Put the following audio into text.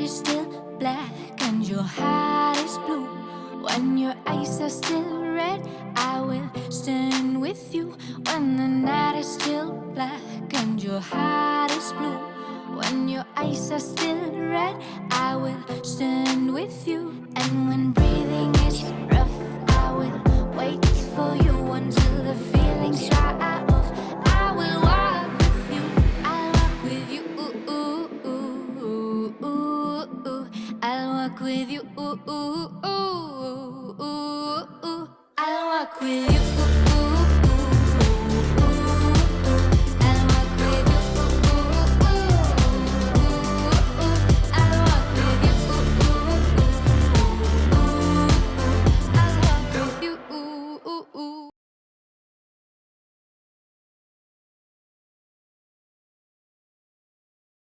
is still black and your heart is blue, when your eyes are still red, I will stand with you. When the night is still black and your heart is blue, when your eyes are still red, I will stand with you. And when breathing is rough, I will wait for you until the feelings dry off. I will walk with you, I'll walk with you. Ooh, ooh, ooh, ooh, ooh. I'll walk with you. Ooh, ooh, ooh, ooh, ooh. I'll walk with you.